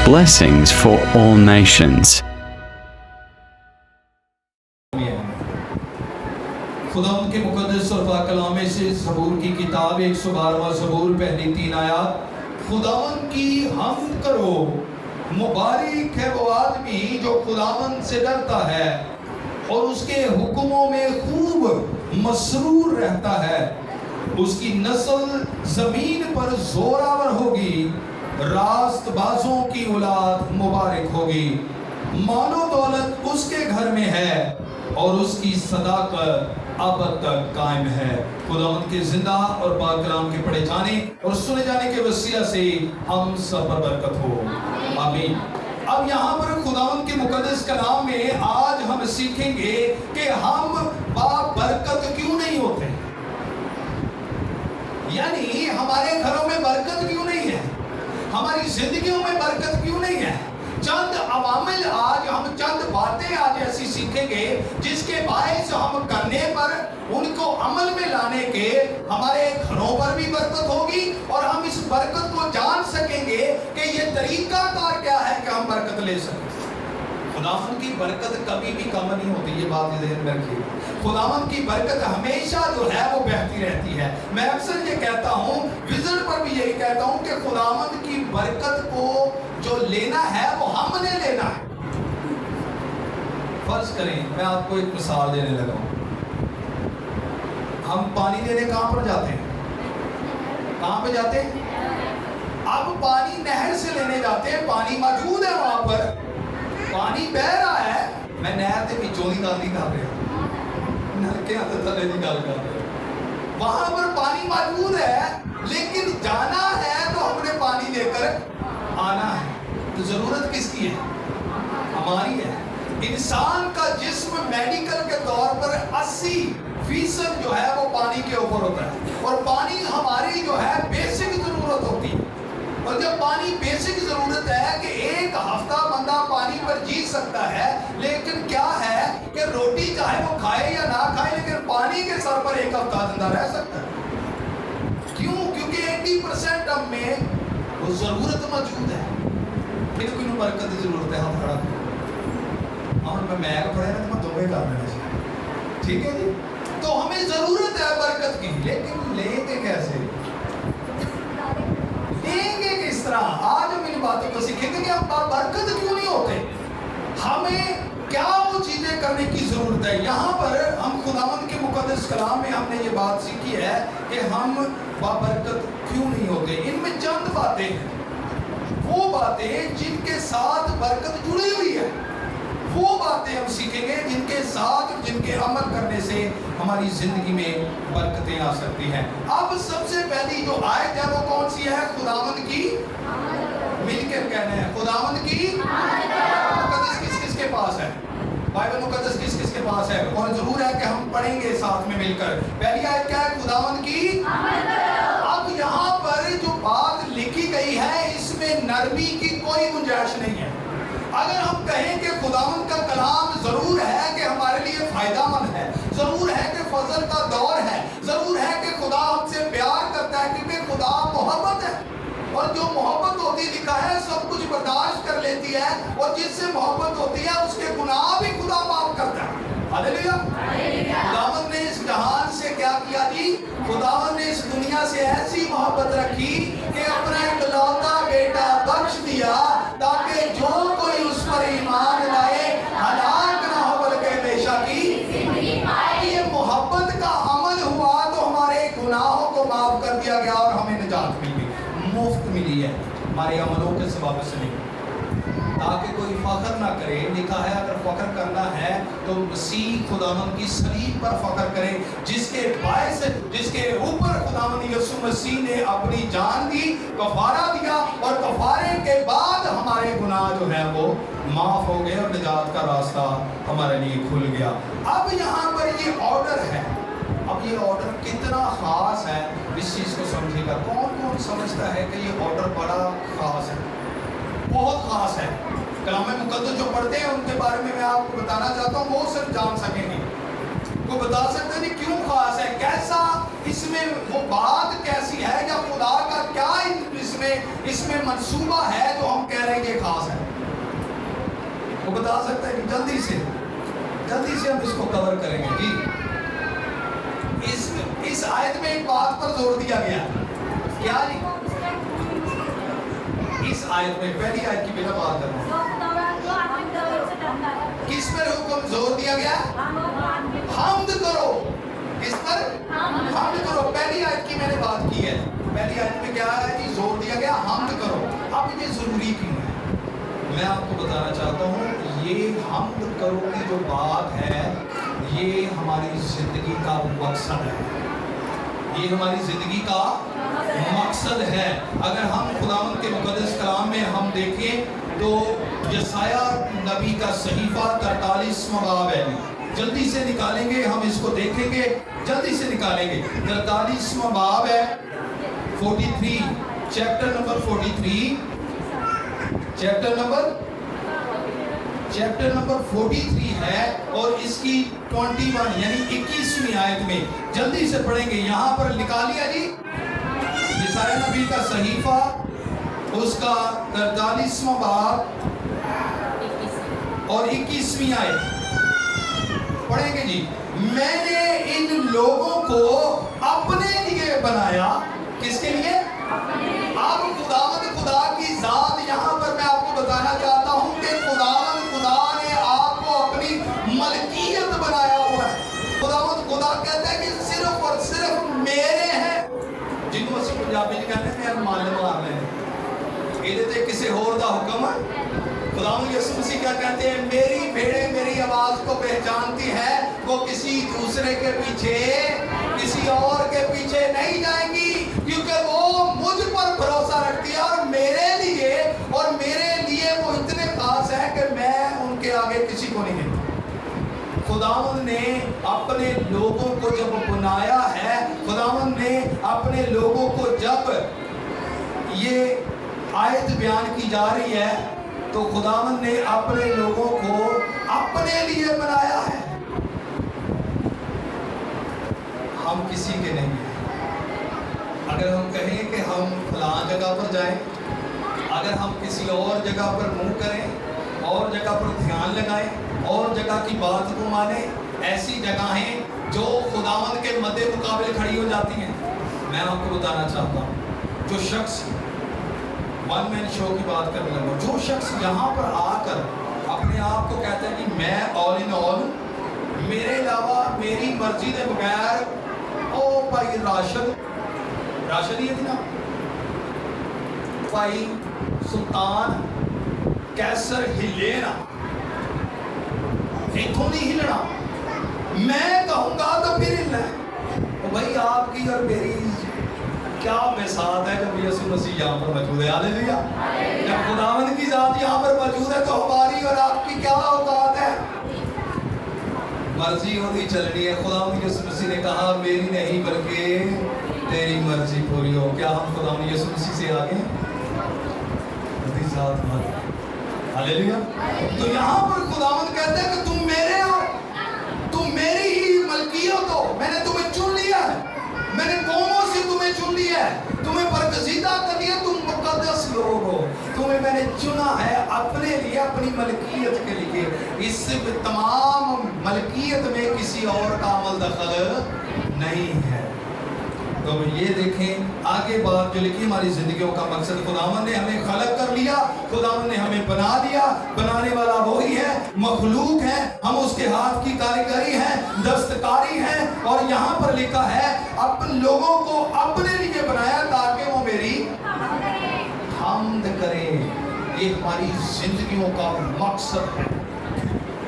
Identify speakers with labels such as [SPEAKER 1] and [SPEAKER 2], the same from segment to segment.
[SPEAKER 1] blessings for all nations.
[SPEAKER 2] خدا ان کے مقدس اور پاک کلام میں سے زبور کی کتاب 112واں زبور پہلی 3 آیات، خداوند کی حمد کرو، مبارک ہے وہ آدمی جو خداوند سے ڈرتا ہے اور اس کے حکموں میں خوب مسرور رہتا ہے۔ اس کی نسل زمین پر زوراور ہوگی، راست بازوں کی اولاد مبارک ہوگی۔ مال و دولت اس کے گھر میں ہے اور اس کی صداقت ابد تک قائم ہے۔ خداوند کے زندہ اور پاک کلام کے پڑھے جانے اور سنے جانے کے وسیلہ سے ہم سب پر برکت ہو، آمین۔ اب یہاں پر خداوند کے مقدس کلام میں آج ہم سیکھیں گے کہ ہم برکت کیوں نہیں ہوتے، یعنی ہمارے گھروں میں برکت کیوں نہیں ہے، ہماری زندگیوں میں برکت کیوں نہیں ہے۔ چند عوامل آج ہم چند باتیں آج ایسی سیکھیں گے جس کے باعث ہم کرنے پر ان کو عمل میں لانے کے ہمارے گھروں پر بھی برکت ہوگی اور ہم اس برکت کو جان سکیں گے کہ یہ طریقہ کار کیا ہے کہ ہم برکت لے سکیں۔ خداوند کی برکت کبھی بھی کم نہیں ہوتی، یہ بات ذہن میں رکھیے۔ خداوند کی برکت ہمیشہ جو ہے وہ بہتی رہتی ہے۔ میں اکثر یہ کہتا ہوں، وزٹ پر بھی یہی کہتا ہوں کہ خداوند کی برکت کو جو لینا ہے وہ ہم نے لینا ہے۔ فرض کریں میں آپ کو ایک مثال دینے لگا ہوں، ہم پانی لینے کہاں پر جاتے ہیں؟ کہاں پہ جاتے ہیں؟ اب پانی نہر سے لینے جاتے ہیں، پانی موجود ہے وہاں پر، پانی بہ رہا ہے، میں نہر کے پچھوں نہیں گل نہیں کر رہا، نہر کے اندر تلے نہیں گل کر رہا، وہاں پر پانی موجود ہے لیکن جانا ہے تو ہم نے پانی لے کر آنا ہے۔ تو ضرورت کس کی ہے؟ ہماری ہے۔ انسان کا جسم میڈیکل کے طور پر 80% جو ہے وہ پانی کے اوپر ہوتا ہے، اور پانی ہماری جو ہے بیسک ضرورت ہوتی ہے۔ اور جب پانی بیسک ضرورت ہے کہ ایک ہفتہ بندہ پانی پر جی سکتا ہے، لیکن کیا ہے کہ روٹی چاہے وہ کھائے یا نہ کھائے لیکن پانی کے سر پر ایک ہفتہ زندہ رہ سکتا ہے۔ کیوں؟ کیونکہ 80% ہم میں وہ ضرورت موجود ہے۔ پھر کوئی برکت کی ضرورت ہے، ہم کھڑا اور میں پڑھے نا تو میں دو کر لینا، ٹھیک ہے جی؟ تو ہمیں ضرورت ہے برکت کی، لیکن لیں گے کیسے؟ لیں گے کس طرح؟ آج ہم ان باتوں کو سیکھیں گے کہ ہم برکت کیوں نہیں ہوتے، ہمیں کیا وہ چیزیں کرنے کی ضرورت ہے۔ یہاں پر ہم خداوند کے مقدس کلام میں ہم نے یہ بات سیکھی ہے کہ ہم برکت کیوں نہیں ہوتے۔ ان میں چند باتیں ہیں، وہ باتیں جن کے ساتھ برکت جڑی ہوئی ہے، وہ باتیں ہم سیکھیں گے جن کے ساتھ جن کے عمل کرنے سے ہماری زندگی میں برکتیں آ سکتی ہیں۔ اب سب سے پہلی جو آیت ہے وہ کون سی ہے؟ خداوند کی، مل کر کہنا ہے خداوند کی مقدس کس کس کے پاس ہے؟ بائبل مقدس کس کس کے پاس ہے؟ اور ضرور ہے کہ ہم پڑھیں گے ساتھ میں مل کر۔ پہلی آیت کیا ہے؟ خداوند کی۔ اب یہاں پر جو بات لکھی گئی ہے اس میں نرمی کی کوئی گنجائش نہیں ہے۔ اگر ہم کہیں کہ خداوند کا کلام ضرور ہے کہ ہمارے لیے فائدہ مند ہے، ضرور ہے کہ فضل کا دور ہے، ضرور ہے کہ خدا ہم سے پیار کرتا ہے کیونکہ خدا محبت ہے، اور جو محبت ہوتی لکھا ہے سب کچھ برداشت کر لیتی ہے، اور جس سے محبت ہوتی ہے اس کے گناہ بھی خدا معاف کرتا ہے۔ ہاللیلویا۔ خداوند نے اس جہان سے کیا کیا جی؟ خداوند نے اس دنیا سے ایسی محبت رکھی کہ اپنا اکلوتا بیٹا بخش دیا تاکہ جو کوئی اس پر ایمان لائے ہلاک نہ ہو بلکہ ہمیشہ کی زندگی پائے۔ یہ محبت کا عمل ہوا تو ہمارے گناہوں کو معاف کر دیا گیا اور ہمیں نجات مل گئی، مفت ملی ہے، ہمارے عملوں کے سبب سے نہیں، تاکہ کوئی فخر نہ کرے۔ لکھا ہے اگر فخر کرنا ہے تو مسیح خداوند کی صلیب پر فخر کرے، جس کے باعث جس کے اوپر خداوند یسوع مسیح نے اپنی جان دی، کفارہ دیا، اور کفارے کے بعد ہمارے گناہ جو ہے وہ معاف ہو گئے اور نجات کا راستہ ہمارے لیے کھل گیا۔ اب یہاں پر یہ آرڈر ہے، اب یہ آرڈر کتنا خاص ہے اس چیز کو سمجھے گا۔ کون کون سمجھتا ہے کہ یہ آرڈر بڑا خاص ہے، بہت خاص ہے؟ کلام مقدس جو پڑھتے ہیں ان کے بارے میں آپ کو بتانا چاہتا ہوں، وہ صرف جان سکیں گے۔ وہ بتا سکتے ہیں کیوں خاص ہے، کیسا اس میں وہ بات کیسی ہے، یا خدا کا کیا اس میں اس میں منصوبہ ہے جو ہم کہہ رہے ہیں یہ خاص ہے؟ وہ بتا سکتا ہے کہ جلدی سے ہم اس کو کور کریں گے جی. اس آیت میں ایک بات پر زور دیا گیا. کیا جی؟ اس آیت میں پہلی آیت کی بنا بات کر رہا ہوں. کس پر حکم زور دیا گیا؟ حمد کرو. کس پر؟ حمد کرو. پہلی آیت کی میں نے بات کی ہے. پہلی آیت میں کیا ہے جی؟ زور دیا گیا حمد کرو. اب یہ ضروری کیوں ہے؟ میں آپ کو بتانا چاہتا ہوں یہ حمد کرو کی جو بات ہے یہ ہماری زندگی کا مقصد ہے. یہ ہماری زندگی کا مقصد ہے. اگر ہم خداوند کے مقدس کلام میں ہم دیکھیں تو یسایہ نبی کا صحیفہ 43واں باب ہے. جلدی سے نکالیں گے, ہم اس کو دیکھیں گے, جلدی سے نکالیں گے. 43واں باب ہے, 43, چیپٹر نمبر 43, چیپٹر نمبر 43 ہے اور اس کی 21 یعنی 21ویں آیت میں جلدی سے پڑھیں گے. یہاں پر نکال لیا جی یسایہ نبی کا صحیفہ, اس کا 43واں باب اور 21ویں آیت پڑھیں گے جی. میں نے ان لوگوں کو اپنے لیے بنایا. کس کے لیے؟ اب خداوند خدا کی ذات یہاں پر میں آپ کو بتانا چاہتا ہوں کہ خداوند خدا نے آپ کو اپنی ملکیت بنایا ہوا ہے. خداوند خدا کہتا ہے کہ صرف اور صرف میرے ہیں. جن کو اسی پنجابی کہتے ہیں مال مار لیں یہ کسی اور دا حکم ہے. خداوند یسوع مسیح کیا کہتے ہیں؟ میری بھیڑیں میری آواز کو پہچانتی ہے, وہ کسی دوسرے کے پیچھے کسی اور کے پیچھے نہیں جائیں گی کیونکہ وہ مجھ پر بھروسہ رکھتی ہے اور میرے لیے وہ اتنے خاص ہیں کہ میں ان کے آگے کسی کو نہیں دیتا. خداوند نے اپنے لوگوں کو جب بنایا ہے, خداوند نے اپنے لوگوں کو جب یہ آیت بیان کی جا رہی ہے تو خداوند نے اپنے لوگوں کو اپنے لیے بنایا ہے. ہم کسی کے نہیں ہیں. اگر ہم کہیں کہ ہم فلاں جگہ پر جائیں, اگر ہم کسی اور جگہ پر منہ کریں, اور جگہ پر دھیان لگائیں, اور جگہ کی بات کو مانیں, ایسی جگہیں جو خداوند کے مد مقابل کھڑی ہو جاتی ہیں. میں آپ کو بتانا چاہتا ہوں جو شخص ون مین شو کی بات کرنے لگا, جو شخص یہاں پر آ کر اپنے آپ کو کہتا ہے کہ میں آل ان آل, میرے علاوہ میری مرضی کے بغیر, او بھائی راشد یہ تھی نا, بھائی سلطان کیسر ہلے نا, اتوں نہیں ہلنا, میں کہوں گا تو پھر ہلنا ہے. بھائی آپ کی اور میری کیا بساط ہے جب یسوع مسیح یہاں پر موجود ہے. ہاللیلویہ. جب خداوند کی ذات یہاں پر موجود ہے تو ہماری اور آپ کی کیا اوقات ہے؟ مرضی ہوتی چلنی ہے. خداوند یسوع مسیح نے کہا میری نہیں بلکہ تیری مرضی پوری ہو. کیا ہم خداوند یسوع مسیح سے آگے ہیں؟ ہاللیلویہ. تو یہاں پر خداوند کہتا ہے کہ تم میرے ہو, تم میری ہی ملکیت ہو. میں نے تمہیں چن لیا ہے, میں نے قوموں سے تمہیں چن لیا ہے, تمہیں برگزیدہ کر دیا, تم مقدس لوگ ہو. تمہیں میں نے چنا ہے اپنے لیے, اپنی ملکیت کے لیے. اس تمام ملکیت میں کسی اور کا عمل دخل نہیں ہے. تو یہ دیکھیں آگے بات جو لکھی ہماری زندگیوں کا مقصد. خداوند نے ہمیں خلق کر لیا, خداوند نے ہمیں بنا دیا. بنانے والا وہی ہے, مخلوق ہے, ہم اس کے ہاتھ کی کاریگری ہیں, دستکاری ہیں. اور یہاں پر لکھا ہے اپنے لوگوں کو اپنے لیے بنایا تاکہ وہ میری حمد کریں. یہ ہماری زندگیوں کا مقصد ہے.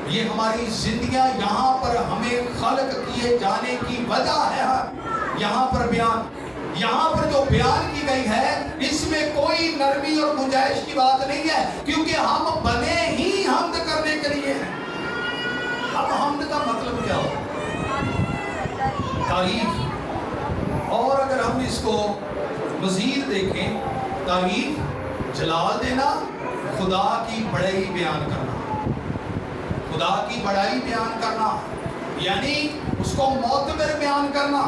[SPEAKER 2] یہ ہماری زندگیاں یہاں پر ہمیں خلق کیے جانے کی وجہ ہے. یہاں پر جو بیان کی گئی ہے اس میں کوئی نرمی اور گنجائش کی بات نہیں ہے, کیونکہ ہم بنے ہی حمد کرنے کے لیے ہیں. اب حمد کا مطلب کیا ہوتا ہے؟ تعریف. اور اگر ہم اس کو مزید دیکھیں, تعریف, جلال دینا, خدا کی بڑائی بیان کرنا. خدا کی بڑائی بیان کرنا یعنی اس کو معتبر بیان کرنا,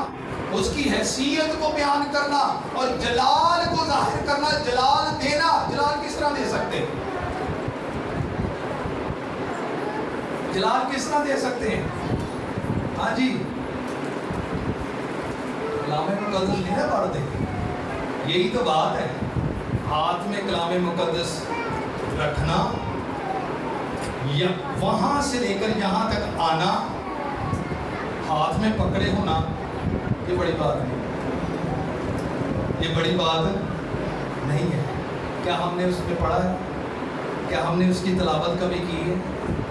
[SPEAKER 2] اس کی حیثیت کو بیان کرنا اور جلال کو ظاہر کرنا، جلال دینا. جلال کس طرح دے سکتے ہیں؟ جلال کس طرح دے سکتے ہیں؟ ہاں جی، کلام مقدس نہیں نا پڑھتے. یہی تو بات ہے، ہاتھ میں کلام مقدس رکھنا یا وہاں سے لے کر یہاں تک آنا، ہاتھ میں پکڑے ہونا، یہ بڑی بات نہیں، یہ بڑی بات نہیں ہے. کیا ہم نے اس پہ پڑھا ہے؟ کیا ہم نے اس کی تلاوت کبھی کی ہے؟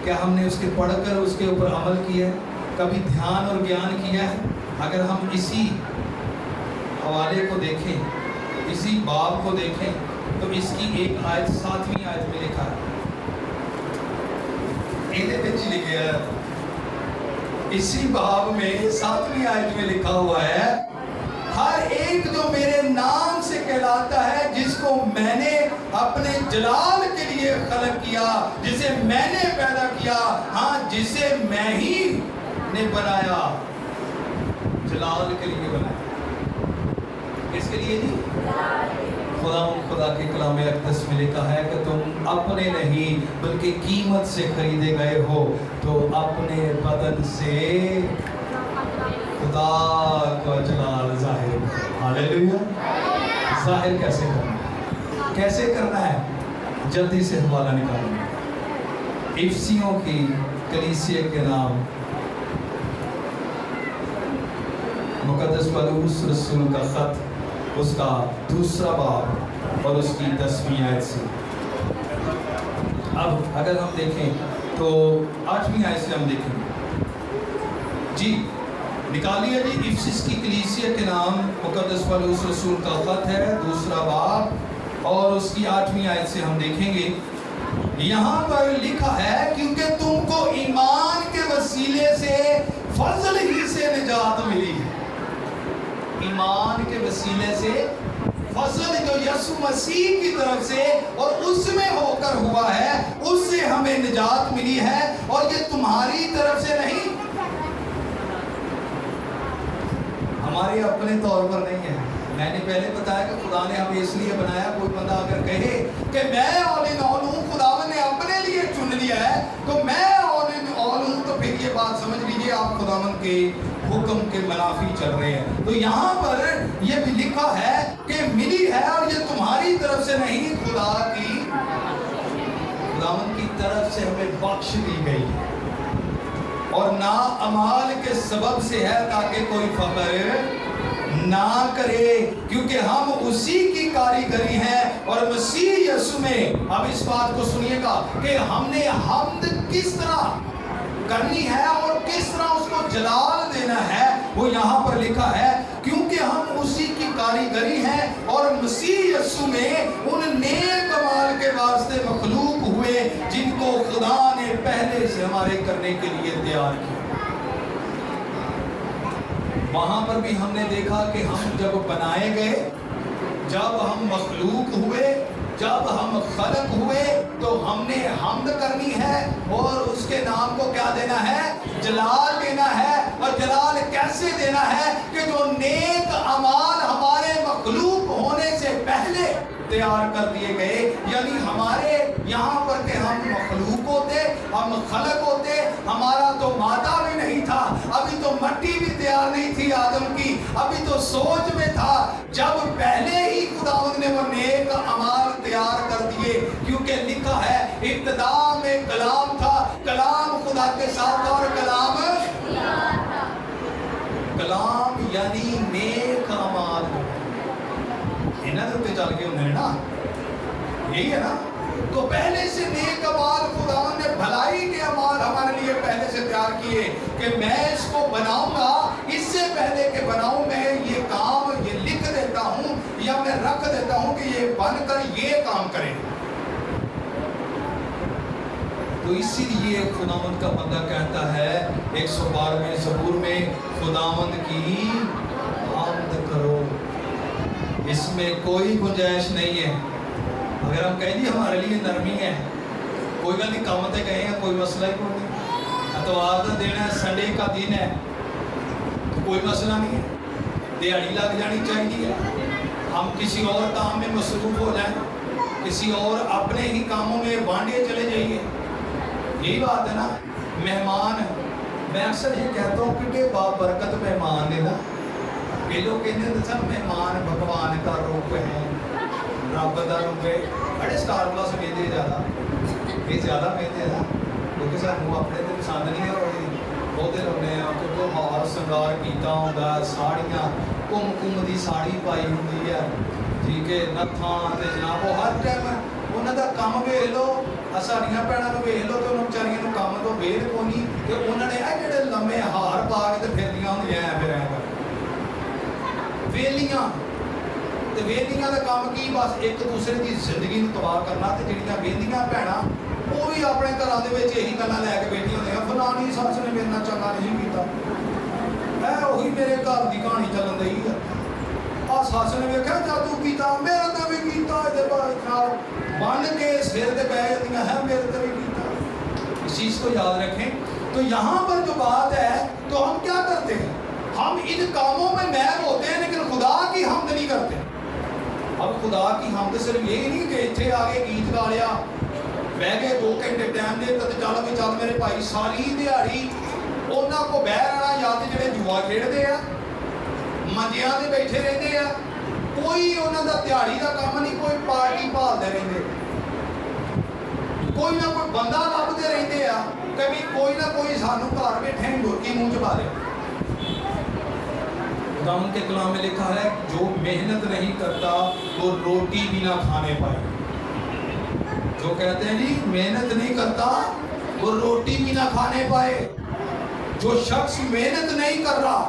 [SPEAKER 2] کیا ہم نے اس کے پڑھ کر اس کے اوپر عمل کیا ہے؟ کبھی دھیان اور گیان کیا ہے؟ اگر ہم اسی حوالے کو دیکھیں، اسی باب کو دیکھیں، تو اس کی ایک آیت 7ویں آیت میں لکھا ہے، اسی باب میں 7ویں آیت میں لکھا ہوا ہے، ہر ایک جو میرے نام سے کہلاتا ہے، جس کو میں نے اپنے جلال کے لیے خلق کیا، جسے میں نے پیدا کیا، ہاں جسے میں ہی نے بنایا، جلال کے لیے بنایا. کس کے لیے جی؟ خدا کے کلام اقدس میں لکھا ہے کہ تم اپنے نہیں بلکہ قیمت سے خریدے گئے ہو، تو اپنے بدن سے خدا کا جلال ظاہر کرو. ہاللیلویا. ظاہر کیسے کرنا ہے؟ کیسے کرنا ہے؟ جلدی سے حوالہ نکالنا. افسیوں کی کلیسیا کے نام مقدس پولس رسول کا خط، اس کا 2 باب اور اس کی 10ویں آیت سے. اب اگر ہم دیکھیں تو 8ویں آیت سے ہم دیکھیں جی، نکالیے جی. افسس کی کلیسیا کے نام مقدس پولس رسول کا خط ہے، 2 باب اور اس کی 8ویں آیت سے ہم دیکھیں گے. یہاں پر لکھا ہے، کیونکہ تم کو ایمان کے وسیلے سے فضل ہی سے نجات ملی ہے. ایمان کے وسیلے سے فضل جو یسوع مسیح کی طرف سے اور اس میں ہو کر ہوا ہے، اس سے ہمیں نجات ملی ہے، اور یہ تمہاری طرف سے نہیں، ہمارے اپنے طور پر نہیں ہے. میں نے پہلے بتایا کہ خدا نے ہمیں اس لیے بنایا. کوئی بندہ اگر کہے کہ میں آل ان آل ہوں، خدا نے اپنے لیے چن لیا ہے، تو میں آل ان آل ہوں، تو پھر یہ بات سمجھ لیجیے آپ خداوند کے حکم کے منافی چل رہے ہیں. تو یہاں پر یہ بھی لکھا ہے کہ ملی ہے، اور یہ تمہاری طرف سے نہیں، خداوند کی طرف سے ہمیں بخش دی گئی ہے، اور نا اعمال کے سبب سے ہے، تاکہ کوئی فخر نہ کرے، کیونکہ ہم اسی کی کاریگری ہیں اور مسیح یسوع میں. اب اس بات کو سنیے گا کہ ہم نے حمد کس طرح کرنی ہے اور کس طرح اس کو جلال دینا ہے. وہ یہاں پر لکھا ہے، کیونکہ ہم اسی کی کاریگری ہیں اور مسیح یسوع میں ان نیک اعمال کے واسطے مخلوق ہوئے، جن کو خدا نے پہلے سے ہمارے کرنے کے لیے تیار کیا. وہاں پر بھی ہم نے دیکھا کہ ہم جب بنائے گئے، جب ہم مخلوق ہوئے، جب ہم خلق ہوئے، تو ہم نے حمد کرنی ہے اور اس کے نام کو کیا دینا ہے؟ جلال دینا ہے. اور جلال کیسے دینا ہے؟ کہ جو نیک اعمال ہمارے مخلوق ہونے سے پہلے تیار کر دیے گئے، یعنی ہمارے یہاں پر کہ ہم مخلوق ہوتے، ہم خلق ہوتے، ہمارا تو مادہ بھی نہیں تھا، ابھی تو مٹی بھی تیار نہیں تھی آدم کی، ابھی تو سوچ میں تھا، جب پہلے ہی خداوند نے وہ نیک اعمال تیار کر دیے. کیونکہ لکھا ہے، ابتدا میں کلام تھا، کلام خدا کے ساتھ، اور کلام یعنی نیک اعمال پہ چل کے انہیں نا، یہی ہے نا. تو پہلے سے نیک اعمال خداوند نے بھلائی کے اعمال ہمارے لیے پہلے سے تیار کیے کہ میں اس کو بناؤں گا. اس سے پہلے کہ بناؤں، میں یہ کام یہ لکھ دیتا ہوں یا میں رکھ دیتا ہوں کہ یہ بن کر یہ کام کرے. تو اسی لیے خداوند کا بندہ کہتا ہے 112ویں زبور میں، خداوند کی حمد کرو. اس میں کوئی گنجائش نہیں ہے. اگر ہم کہیں گے ہمارے لیے نرمی ہے، کوئی گل نہیں، کامتے کہیں گے، کوئی مسئلہ ہی کوئی نہیں. اتوار کا دن ہے، سنڈے کا دن ہے، تو کوئی مسئلہ نہیں ہے. दिहाड़ी लग जानी चाहिए है, हम किसी और काम में मसरूफ हो जाएं, किसी और अपने ही कामों में बांटे चले जाइए। यही बात है ना। मेहमान, मैं अक्सर ये कहता हूँ कि बाबरकत मेहमान ने ना, ये लोग कहते हैं सर मेहमान भगवान का रूप है, रब का रूप है। बड़े स्टार प्लस वेंदे ज़्यादा, ये ज़्यादा वेंदे ना, क्योंकि सानू अपने तो पसंद नहीं है। बहुते लोग ने क्योंकि हार श्रृंगार किया होंगे, साड़ियाँ घुम की साड़ी पाई होंगी है, ठीक है, नत्थां ते जनाब वो हर टाइम उन्हों का काम वेख लो, साड़ियाँ भैनों वेख लो तो उन्होंने बेचारियों काम तो वेद को नहीं कि उन्होंने जोड़े लम्बे हार पा के तो फिरदियाँ होंदियां फिर वेलियाँ तो वेलियाँ का काम की बस एक दूसरे की जिंदगी को तबाह करना। तो जिहड़ियां वेंदियां भैणां वो भी अपने घरों के यही गल्लां लैके बैठी होंदियां, फलानी सस ने मेरे नाल चंगा नहीं कीता, है वही मेरे घर की कहानी चलन दी है, आ सस ने वेख्या जादू कीता, मेरे ते भी कीता, बन के सिर ते पै जांदियां है मेरे ते भी कीता। इस चीज़ को याद रखें। तो यहाँ पर जो बात है, तो हम क्या करते हैं, हम इन कामों में महव होते हैं लेकिन खुदा की हमद नहीं करते। अब खुदा की हमद सिर्फ यही नहीं कि इतने आगे गीत गा लिया, बह गए 2 घंटे टाइम दे तो चल भी चल मेरे भाई सारी दिहाड़ी उन्होंने को बह रहना, या तो जो जुआ खेलते हैं मंजिया से बैठे रहते हैं, कोई उन्होंने दिहाड़ी का काम नहीं, कोई पार्टी भालते रहते, कोई ना कोई बंदा लभते रहते हैं, कभी कोई ना कोई सानू घर बैठे मुर्गी मूँह च पा दे। खुदावंद के कलाम में लिखा है जो मेहनत नहीं करता वो रोटी भी ना खाने पाए। जो कहते हैं जी मेहनत नहीं करता वो रोटी भी ना खाने पाए। जो शख्स मेहनत नहीं कर रहा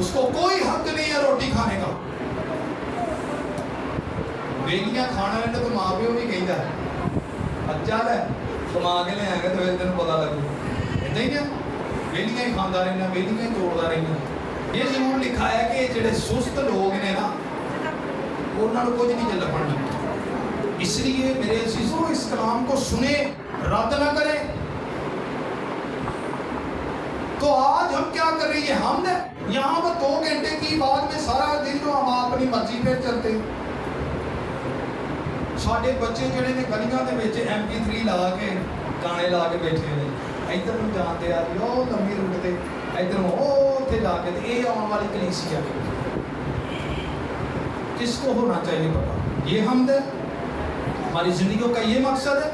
[SPEAKER 2] उसको कोई हक नहीं है रोटी खाने का। बेलियां खाना रहने तो माँ प्यो भी कहता है अच्छा है कमा के ले आएगा तो फिर तेन पता लगू, इतना ही ना बेलियां ही खाता रहना, बेलियां ही तोड़ता रहना। ये जरूर लिखा है कि ਜਿਹੜੇ सुस्त लोग ने ना उन्होंने कुछ नहीं लभना। इसलिए मेरे अजीजों इस कलाम को सुने, रद्द ना करें। तो आज हम क्या कर रही है, हम यहाँ पर 2 घंटे की बाद में सारा दिन तो हम अपनी मर्जी पे चलते। साढ़े बच्चे जोड़े ने गलियां दे विच MP3 ला के गाने ला के बैठे ने, इधर नूं जाते आ रही ओ लंबी रूट ते, इधर उत्थे जाके ये आने वाली कलीसिया किसको होना चाहिए पता। ये हमद है, हमारी जिंदगी का ये मकसद है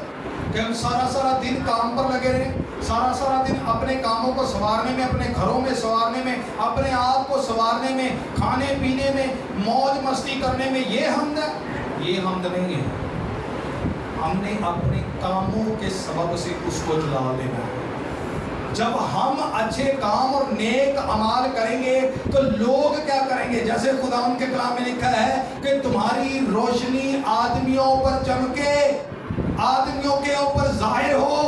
[SPEAKER 2] कि हम सारा दिन काम पर लगे रहें, सारा दिन अपने कामों को संवारने में, अपने घरों में संवारने में, अपने आप को संवारने में, खाने पीने में, मौज मस्ती करने में। ये हमद है, ये हमद नहीं है। हमने अपने कामों के सबब से उसको जला देना है। जब हम अच्छे काम और नेक अमाल करेंगे तो लोग क्या करेंगे, जैसे खुदावंद के कलाम में लिखा है कि तुम्हारी रोशनी आदमियों पर चमके, आदमियों के ऊपर जाहिर हो।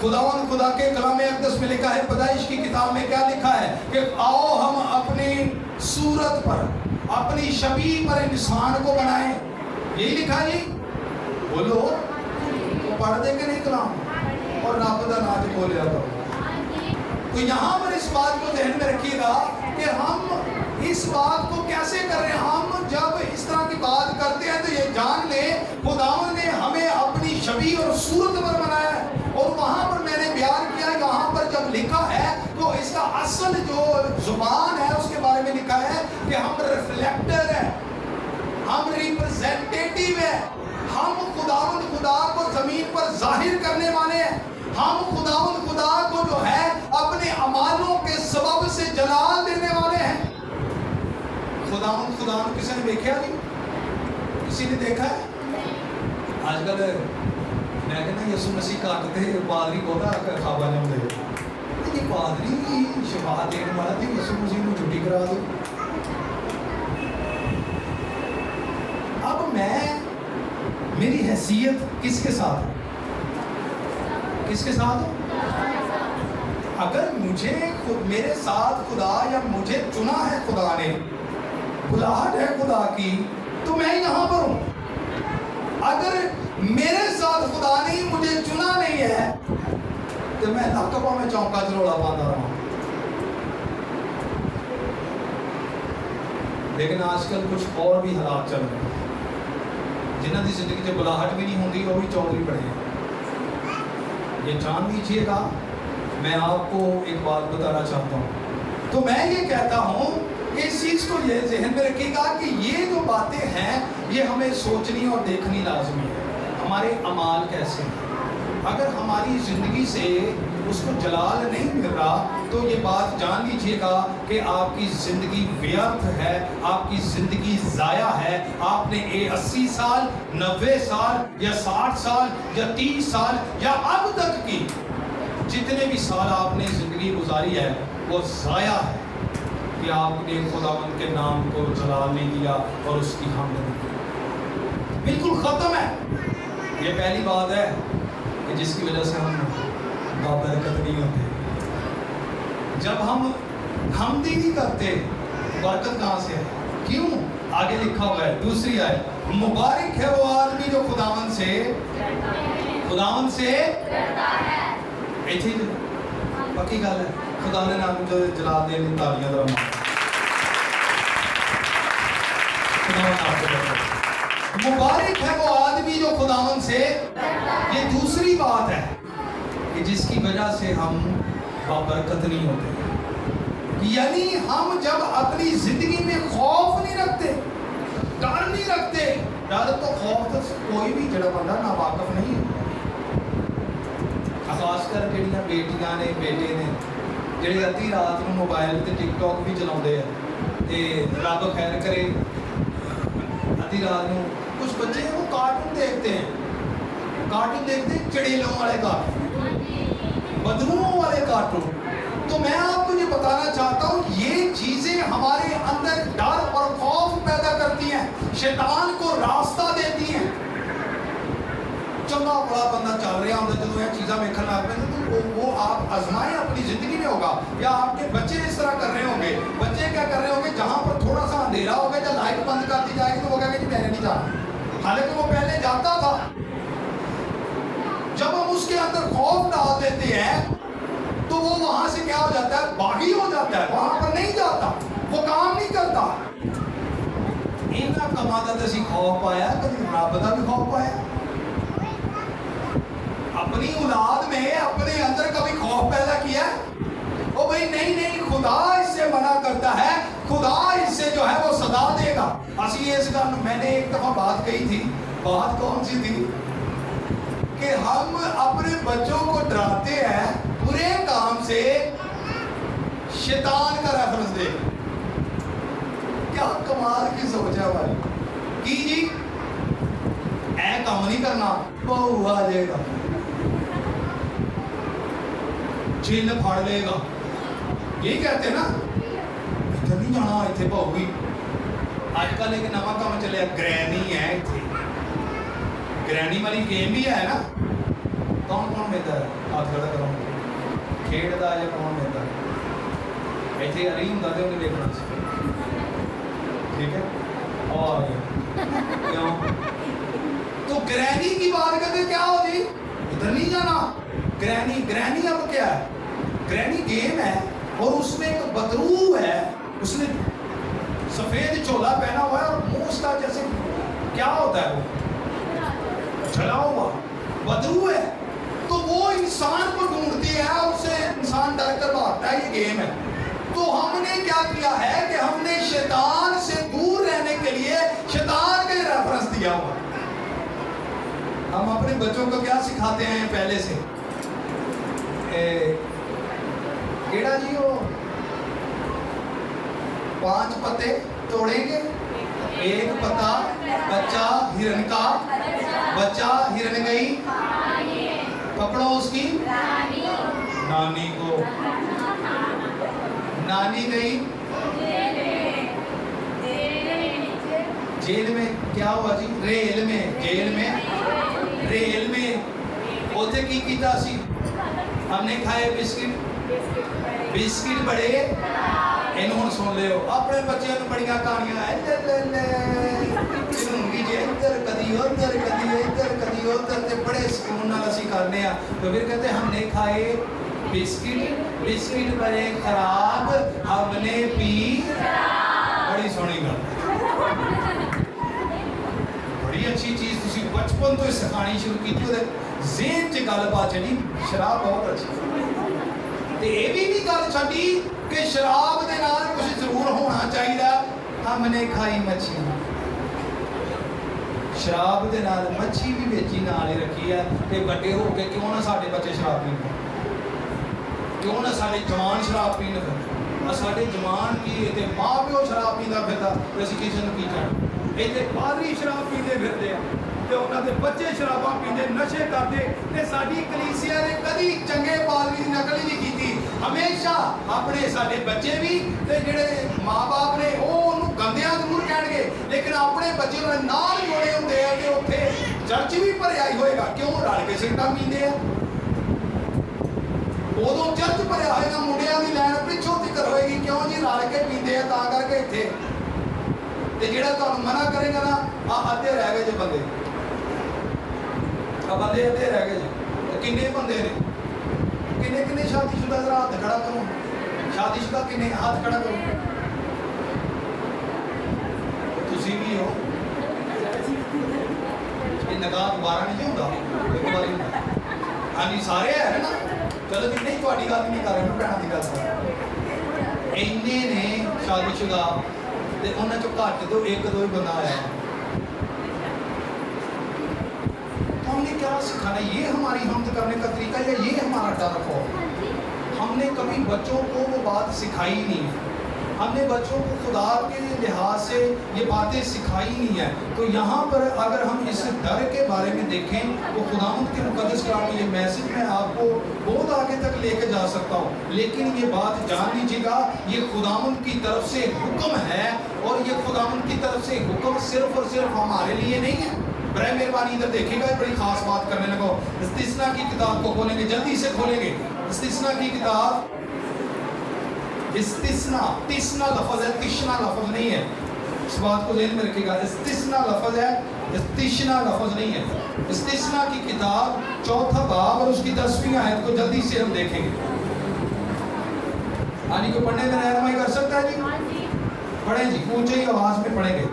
[SPEAKER 2] खुदावंद खुदा के कलाम अक़दस में लिखा है, पैदाइश की किताब में क्या लिखा है कि आओ हम अपनी सूरत पर, अपनी शबीह पर इंसान को बनाएं। यही लिखा है जी, बोलो तो पढ़ दे के नहीं कलाम और रब का नाज बोलिया करो। तो यहाँ पर इस बात को ध्यान में रखिएगा कि हम इस बात को कैसे कर रहे हैं। हम जब इस तरह की बात करते हैं तो ये जान लें खुदावंद ने हमें अपनी शबीह और सूरत पर बनाया है। और वहाँ पर मैंने बयान किया, यहाँ पर जब लिखा है तो इसका असल जो जुबान है उसके बारे में लिखा है कि हम रिफ्लेक्टर है, हम रिप्रेजेंटेटिव है, हम खुदावंद खुदा को जमीन पर जाहिर करने वाले हैं। हम खुदावंद खुदा को जो है अपने अमालों के सबब से जलाल देने वाले हैं। खुदावंद खुदा को किसी ने देखा नहीं, किसी ने देखा है? आजकल मैं कहना यसु मसीह काटते पादरी बहुत खाबा जाते, ये पादरी की शिफा देने वाला थी, यसु मसीह को छुट्टी करा दो। अब मैं मेरी हैसियत किसके साथ, किसके साथ हो? अगर मुझे मेरे साथ खुदा या मुझे चुना है खुदा ने, बुलाहट है खुदा की, तो मैं यहाँ पर हूँ। अगर मेरे साथ खुदा ने मुझे चुना नहीं है तो मैं लकबा में चौंका चरोड़ा पाता रहा। लेकिन आजकल कुछ और भी हालात चल रहे हैं, जिन्हों की जिंदगी में बुलाहट भी नहीं होती वो भी चौधरी बने हैं। ये जान लीजिएगा, मैं आपको एक बात बताना चाहता हूँ। तो मैं ये कहता हूँ कि इस चीज़ को ये जहन में रखिएगा कि ये जो बातें हैं ये हमें सोचनी और देखनी लाजमी है। हमारे अमाल कैसे हैं, अगर हमारी ज़िंदगी से उसको जलाल नहीं मिल रहा तो ये बात जान लीजिएगा कि आपकी ज़िंदगी व्यर्थ है, आपकी ज़िंदगी ज़ाया है। आपने 80 साल, 90 साल या 60 साल या 30 साल या अब तक की जितने भी साल आपने ज़िंदगी गुजारी है वो ज़ाया है कि आपने खुदावंद के नाम को जलाल नहीं दिया और उसकी हमद नहीं की। बिल्कुल ख़त्म है। ये पहली बात है कि जिसकी वजह से हम बाबरकत नहीं होते। जब हम हमदी नहीं करते बरकत कहाँ से है? क्यों? आगे लिखा हुआ है, दूसरी आयत, मुबारक है वो आदमी जो खुदावंद से डरता है। पक्की गल है, खुदा ने नाम जो जला दे तालियां दरा मुबारक है वो आदमी जो खुदावंद से। ये दूसरी बात है कि जिसकी वजह से हम बाबरकत नहीं होते। यानी हम जब अपनी जिंदगी में खौफ नहीं रखते, डर नहीं रखते। डर तो खौफ तो कोई भी जड़ा बंदा ना वाकफ नहीं है, खासकर ਜਿਹੜੀਆਂ ਬੇਟੀਆਂ ਨੇ ਬੇਟੇ ਨੇ ਜਿਹੜੇ ਅੱਧੀ ਰਾਤ ਨੂੰ ਮੋਬਾਈਲ ਤੇ ਟਿਕਟੌਕ ਵੀ ਚਲਾਉਂਦੇ ਆ ਤੇ ਰੱਬ ਖੈਰ करे आधी रात में कुछ बच्चे वो कार्टून देखते हैं चिड़ेलों वाले कार्टून, बदबुओं वाले कार्टून। तो मैं आपको ये बताना चाहता हूँ ये चीज़ें हमारे अंदर डर और खौफ पैदा करती हैं, शैतान को रास्ता देती हैं। चंगा बड़ा बंदा चल रहा होता जो यह चीज़ा वेखन लग पे तो वो आप आजमाएं अपनी ज़िंदगी में होगा, या आपके बच्चे इस तरह कर रहे होंगे। बच्चे क्या कर रहे होंगे, जहाँ पर थोड़ा सा अंधेरा होगा या लाइट बंद कर दी जाएगी तो वो कहेंगे कि मैंने नहीं जाना, हालांकि वो पहले जाता था। जब हम उसके अंदर खौफ डाल देते हैं तो वो वहाँ से क्या हो जाता है, बागी हो जाता है, वहाँ पर नहीं जाता, वो काम नहीं करता। इन्ना कमाता तो असी खौफ पाया, कभी रब का भी खौफ पाया? अपनी औलाद में अपने अंदर कभी खौफ पैदा किया? ओ भाई नहीं, खुदा इससे मना करता है, खुदा इससे जो है वो सदा देगा। असी इस गल मैंने एक दफ़ा बात कही थी, बात कौन सी थी कि हम अपने बच्चों को डराते हैं बुरे काम से, शैतान का रेफरेंस दे। क्या कमाल की सोच है हमारी कि जी ऐ काम नहीं करना, बहू आ जाएगा, जिन फड़ लेगा। यही कहते हैं ना, इधर नहीं जाना, इतने भाऊगी। आजकल एक नवा काम चलिया, ग्रैनी है। इतने ग्रैनी वाली गेम भी है ना। कौन मिलता है? हाथ खड़ा करो, खेड़ता या कौन मिलता है? इतने अरी होंगे तो उन्हें देखना, ठीक है। और क्यों तो ग्रैनी की बात करते क्या हो जी, इधर नहीं जाना। ग्रैनी अब क्या है? ग्रैनी गेम है और उसमें एक बदरू है, उसने सफेद चोला पहना हुआ है और मुंह उसका जैसे क्या होता है वो चला हुआ बदरू है। तो वो इंसान को ढूंढती है और उससे इंसान डर कर भागता है। ये गेम है। तो हमने क्या किया है कि हमने शैतान से दूर रहने के लिए शैतान का रेफरेंस दिया हुआ। हम अपने बच्चों को क्या सिखाते हैं पहले से? केड़ा जी वो 5 पत्ते तोड़ेंगे, एक पत्ता बच्चा हिरन का, बच्चा हिरन गई, पकड़ो उसकी नानी को, नानी गई जेल में। क्या हुआ जी? रेल में, जेल में, रेल में उसे की कीता सी? हमने खाए बिस्किट बड़े। इन हुण सुन लियो, अपने बच्चों को बड़िया कहानियां इधर कदी उधर कदी इधर कदी उधर ते बड़े सुकून नाल असीं करने आ। तो फिर कहते हमने खाए बिस्किट बड़े खराब, हमने पी। बड़ी सोहनी गल। बचपन तो सिखानी शुरू की ज़हन च गल पा चढ़ी शराब बहुत अच्छी ते ये भी गल छड्डी कि शराब दे नाल कुछ जरूर होना चाहिए हमने खाई मच्छी शराब दे नाल मच्छी भी बेची नाल ही रखी है कि बड़े हो के क्यों ना साडे बच्चे शराब पीन क्यों ना साडे जवान शराब पीन साडे जवान की ते माँ प्यो शराब पींदा फिरदा ते असीं किसे नूं की कहना इत्थे पादरी शराब पींदे फिरदे आ ते उन्हां दे बच्चे शराबां पींदे नशे करदे ते साडी कलीसिया ने कदी चंगे पादरी दी नकल ही नहीं कीती हमेशा अपने साडे बच्चे भी ते जिहड़े माँ बाप ने ओह उहनूं गंदियां जरूर कहणगे लेकिन अपने बच्चे उहनां नाल जोड़े हुंदे आ कि उत्थे चर्च भी भरिया ही होएगा क्यों रल के सिगरटां पींदे आ उदों चर्च भरिया होएगा मुंडियां दी लैन पिछों तिकर होएगी क्यों जी रल के पींदे आ तां करके इत्थे ते जेड़ा तुहानूं मना करेगा ना आ अद्धे रह गए जे बंदे आ बंदे अद्धे रह गए जे किन्ने बंदे ने किन्ने किन्ने शादीशुदा जरा हाथ खड़ा करो शादीशुदा किन्ने हाथ खड़ा करो तुसीं भी हो ये नकाह दोबारा नहीं होंदा एक बारी होंदा हाँ जी सारे है ना चलो जी नहीं तुहाडी गल नहीं कर रहा मैं भैणां दी गल कर रहा इन्ने ने शादीशुदा ते उन्हां चों घट तो एक दो ही बंदा आया तो हमने क्या सिखाना ये हमारी हमद करने का तरीका या ये हमारा डर खौफ हमने कभी बच्चों को वो बात सिखाई नहीं हमने बच्चों को खुदा के लिहाज से ये बातें सिखाई नहीं है तो यहाँ पर अगर हम इस डर के बारे में देखें तो खुदावंद के मुकद्दस कलाम में ये मैसेज मैं आपको बहुत आगे तक लेकर जा सकता हूँ लेकिन ये बात जान लीजिएगा ये खुदावंद की तरफ से हुक्म है और ये खुदावंद की तरफ से हुक्म सिर्फ और सिर्फ हमारे लिए नहीं है बड़े मेहरबानी इधर देखिएगा बड़ी खास बात करने लगो इस्तिस्ना की किताब को खोलेंगे जल्दी से खोलेंगे इस्तिस्ना की किताब इस्तिस्ना तिस्ना लफ्ज़ है तिश्ना लफ्ज़ नहीं है इस बात को ज़हन में रखिएगा इस्तिस्ना लफ्ज़ है इस्तिश्ना लफ्ज़ नहीं है इस्तिस्ना की किताब 4वां बाब और उसकी 10वीं आयत को जल्दी से हम देखेंगे आनी को पढ़ने में रहनुमाई कर सकता है जी पढ़ें जी ऊंची ही आवाज़ में पढ़ेंगे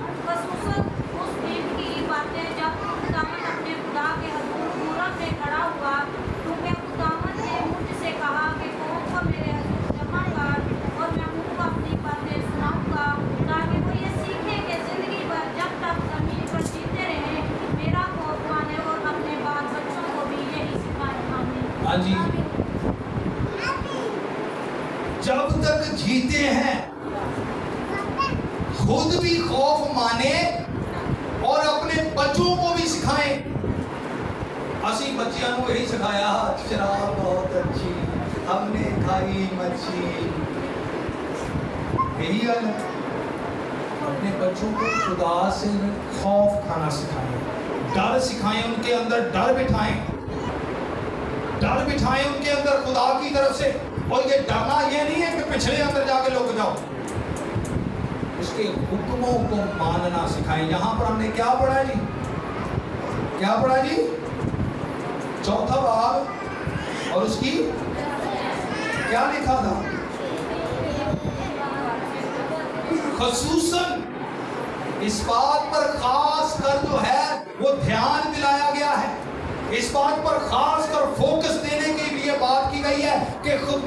[SPEAKER 2] हाँ जी जब तक जीते हैं खुद भी खौफ माने और अपने बच्चों को भी सिखाएं असी बच्चियों को यही सिखाया शराब बहुत अच्छी हमने खाई मच्छी यही गल है अपने बच्चों को खुदा से खौफ खाना सिखाएं डर सिखाएं उनके अंदर डर बिठाएं उनके अंदर खुदा की तरफ से और ये डरना ये नहीं है कि पिछले अंदर जाके लुक जाओ उसके हुक्मों को मानना सिखाएं यहाँ पर हमने क्या पढ़ा जी क्या पढ़ा जी 4वां बाब और उसकी क्या लिखा था खसूसन इस बात पर खास कर जो है वो ध्यान दिलाया गया है इस बात पर खास कर फोकस देने के लिए बात की गई है कि खुद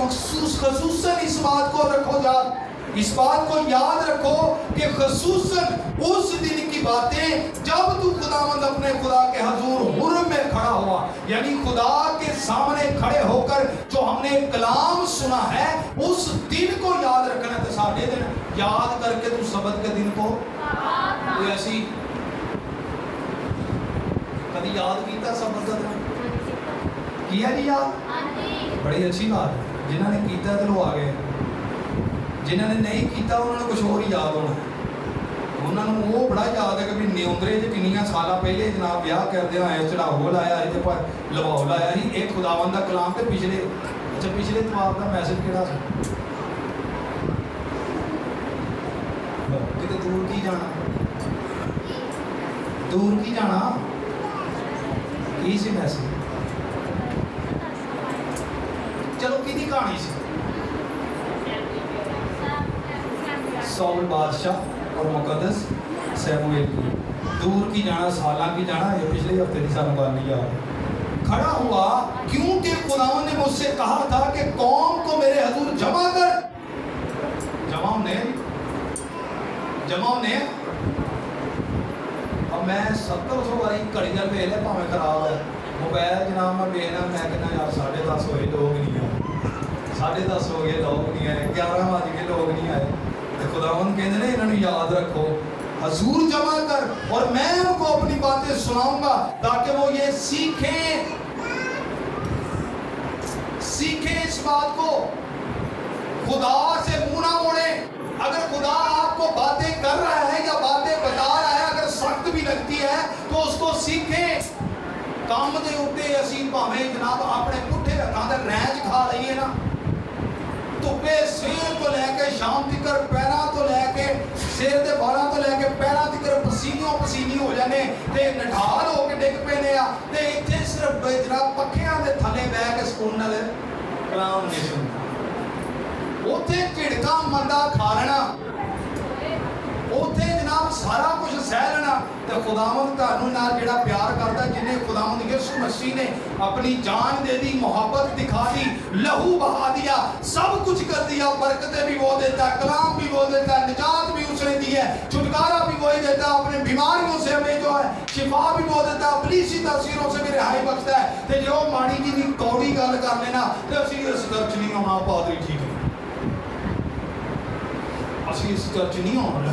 [SPEAKER 2] खसूसन इस बात को रखो याद इस बात को याद रखो कि खसूसन उस दिन की बातें जब तू खुदावंद अपने खुदा के हजूर हुर्र में खड़ा हुआ यानी खुदा के सामने खड़े होकर जो हमने कलाम सुना है उस दिन को याद रखना तो साढ़े दिन याद करके तू सबत के दिन को तो ऐसी कभी याद किया सबत का दिन किया जी याद बड़ी अच्छी बात है जिन्होंने किया तो वो आ गए जिन्होंने नहीं किया उन्होंने कुछ और ही याद होना उन्होंने वो बड़ा याद है कि भी न्योंदरे च किन्नियां साल पहले जनाब ब्याह करते आए चढ़ाओ लाया तो पर लवाओ लाया ही एक खुदावंद का कलाम तो पिछले अच्छा पिछले तवाब का मैसेज किहड़ा सी किते दूर की जाना की सी मैसेज चलो किहदी कहानी सी सौल बादशाह और मुकद्दस सैमुएल की, दूर की जाना सालां की जाना, ये पिछले हफ्ते की सानू गल नहीं याद। खड़ा हुआ क्योंकि खुदावंद ने मुझसे कहा था कि कौम को मेरे हजूर जमा कर। जमा होने अब मैं 70 बारी घड़ी गल वेख लिया, भावें खराब है मोबाइल जनाब, मैं वेखना, मैं कहना यार 10:30 होए लोग नहीं आए, 10:30 हो गए लोग नहीं आए, 11 बज गए लोग नहीं आए। तो खुदावंद कहते हैं इन्होंने याद रखो, हजूर जमा कर और मैं उनको अपनी बातें सुनाऊंगा ताकि वो ये सीखें इस बात को, खुदा से मुंह ना मोड़े। अगर खुदा आपको बातें कर रहा है या बातें बता रहा है, अगर सख्त भी लगती है तो उसको सीखें। काम दे उत्ते असी भावें जनाब अपने पुठे हत्थां ते रैंच खा लईए ना, धुप्पे सवेर तो लैके शाम तक, पैरां तो लैके सिर दे बालां तो लैके पैरां तक पसीनों पसीनी हो जाने ते नठाल हो के डिग पैने आ, ते इत्थे सिर्फ जनाब पक्खियां दे थल्ले बैठ के सुकून नाल कलाम नहीं सुनदा, उत्थे झिड़का मंदा खा लेना, उत्थे जनाब सारा कुछ सह लेना। तो खुदावंद तुहानू नाल जिहड़ा प्यार करदा, जिन्हें खुदावंद यीशु मसीह ने अपनी जान दे दी, मोहब्बत दिखा दी, लहू बहा दिया, सब कुछ कर दिया, बरकतें भी वो देता है, कलाम भी वो देता है, निजात भी उसने दी है, छुटकारा भी वही देता है, अपने बीमारियों से हमें जो है शिफा भी वो देता है, इब्लीसी तासीरों से भी रिहाई बख्शता है। तो जो माड़ी जी दी कौड़ी गल कर लेना तो असीं इस घर च नहीं आउणा, पादरी ठीक है, असीं इस घर च नहीं आउणा,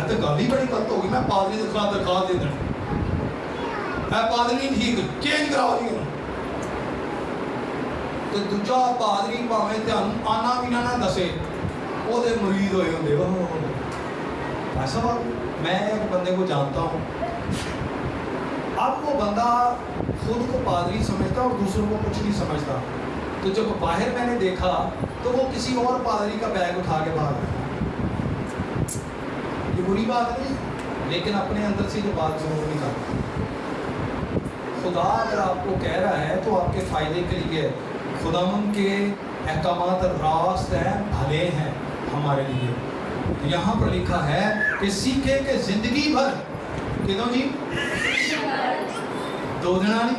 [SPEAKER 2] तो गल ही बड़ी गलत होगी। मैं पादरी के खिलाफ दरखास्त दे देनी, मैं पादरी ठीक चेंज कराओ जी। तो दूजा पादरी भावें तुहानू आना भी ना दसे, ओहदे मुरीद होए होंदे। ऐसा बात, मैं एक बंदे को जानता हूँ, अब वो बंदा खुद को पादरी समझता और दूसरों को कुछ नहीं समझता। तो जब बाहर मैंने देखा तो वो किसी और पादरी का बैग उठा के भाग गया। ये बुरी बात नहीं, लेकिन अपने अंदर से जो बात जरूर नहीं करता। खुदा अगर आपको कह रहा है तो आपके फ़ायदे के लिए, खुदावंद के अहकामात रास्त हैं, भले हैं हमारे लिए। यहाँ पर लिखा है कि सीखे कि जिंदगी भर किदों जी 2 दिन नहीं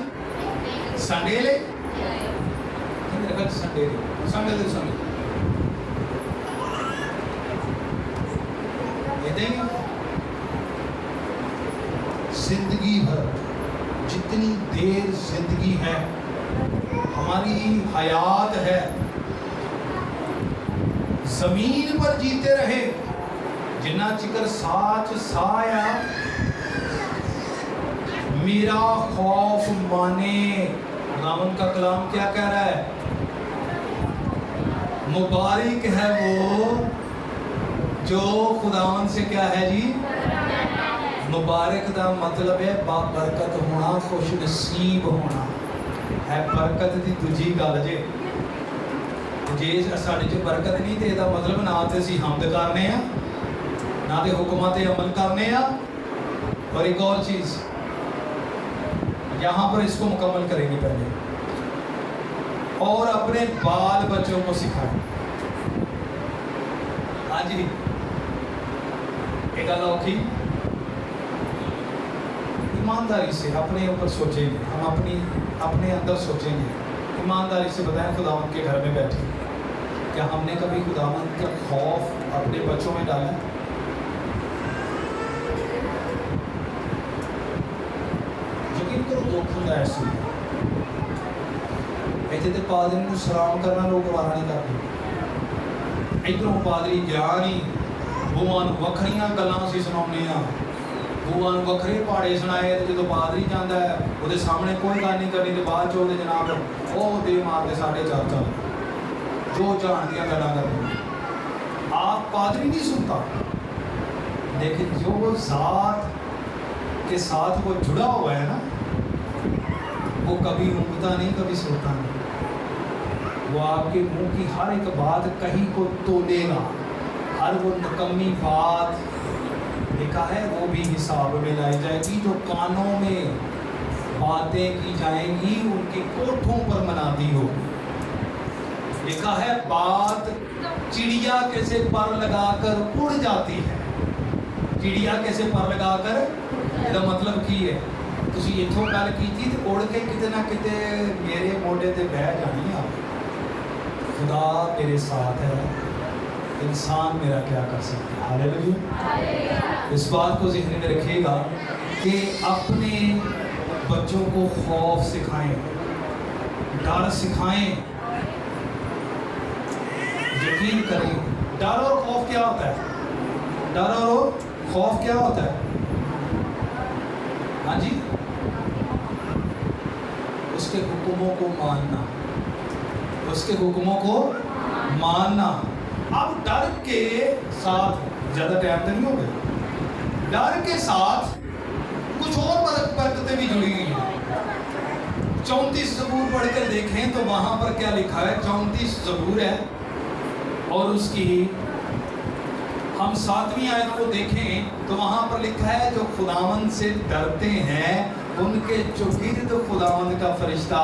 [SPEAKER 2] संडे ले संडे जिंदगी भर, जितनी देर जिंदगी है, हमारी हयात है, जमीन पर जीते रहे, जिन्ना चिकर साच साया मेरा खौफ माने। खुदावंद का कलाम क्या कह रहा है? मुबारक है वो जो खुदावंद से क्या है जी, मुबारक का मतलब है बरकत होना, खुश नसीब होना है। बरकत की दूजी गल जे साढ़े च बरकत नहीं तो इसका मतलब ना तो असीं हमद करने आ, ना तो हुक्मां ते अमल करने आ। और एक और चीज़ यहाँ पर इसको मुकम्मल करेंगे पहले, और अपने बाल बच्चों को सिखाएं। हाँ जी, एक गल औखी, ईमानदारी से अपने ऊपर सोचेंगे, हम अपने अंदर सोचेंगे, ईमानदारी से बताएं खुदावंद के घर में बैठे, क्या हमने कभी खुदावंद का खौफ अपने बच्चों में डाला? यकीन करो दुख होता है ऐसे। इतने तो पादरी को सलाम करना लोग गवारा नहीं करते, इधरों पादरी गया नहीं, बुआ वखरियां गल्लां असीं सुणाउने आ, बुआ वखरे पहाड़े सुनाए, तो जो पादरी जाता है वो सामने कोई गल नहीं करनी, तो बाद चो जनाब वो दे मारते 4.5 जो जान दियां गल्लां करते। आप पादरी नहीं सुनता, लेकिन जो ज़ात के साथ वो जुड़ा हुआ है ना, वो कभी ऊँगता नहीं, कभी सुनता नहीं, वो आपके मुंह की हर एक बात कहीं को तोलेगा, हर वो नकम्मी बात लिखा है वो भी हिसाब में लाई जाएगी। जो कानों में बातें की जाएंगी उनकी कोठों पर मनादी होगी। लिखा है बात चिड़िया कैसे पर लगाकर उड़ जाती है, ਚਿੜੀਆ ਕਿਸੇ ਪਰ ਲਗਾ ਕਰ, ਇਹਦਾ ਮਤਲਬ ਕੀ ਹੈ? ਤੁਸੀਂ ਇੱਥੋਂ ਗੱਲ ਕੀਤੀ ਤੇ ਉੜ ਕੇ ਕਿਤੇ ਨਾ ਕਿਤੇ ਮੇਰੇ ਮੋਢੇ ਤੇ ਬਹਿ ਜਾਣੀ ਆ। खुदा मेरे साथ है, इंसान मेरा क्या कर सकता है? हालेलुया। इस बात को ज़हन में रखिएगा कि अपने बच्चों को खौफ सिखाएं, डर सिखाएं, यकीन करें। डर और खौफ क्या होता है? डर और खौफ क्या होता है? हाँ जी, उसके हुक्मों को मानना, उसके हुक्मों को मानना। अब डर के साथ ज़्यादा टाइम तो नहीं हो गया, डर के साथ कुछ और बरकतें भी जुड़ी हुई हैं। 34 ज़बूर पढ़कर देखें तो वहाँ पर क्या लिखा है? 34 ज़बूर है और उसकी हम 7वीं आयत को देखें तो वहाँ पर लिखा है जो खुदावंद से डरते हैं उनके चौगिर्द खुदावंद का फरिश्ता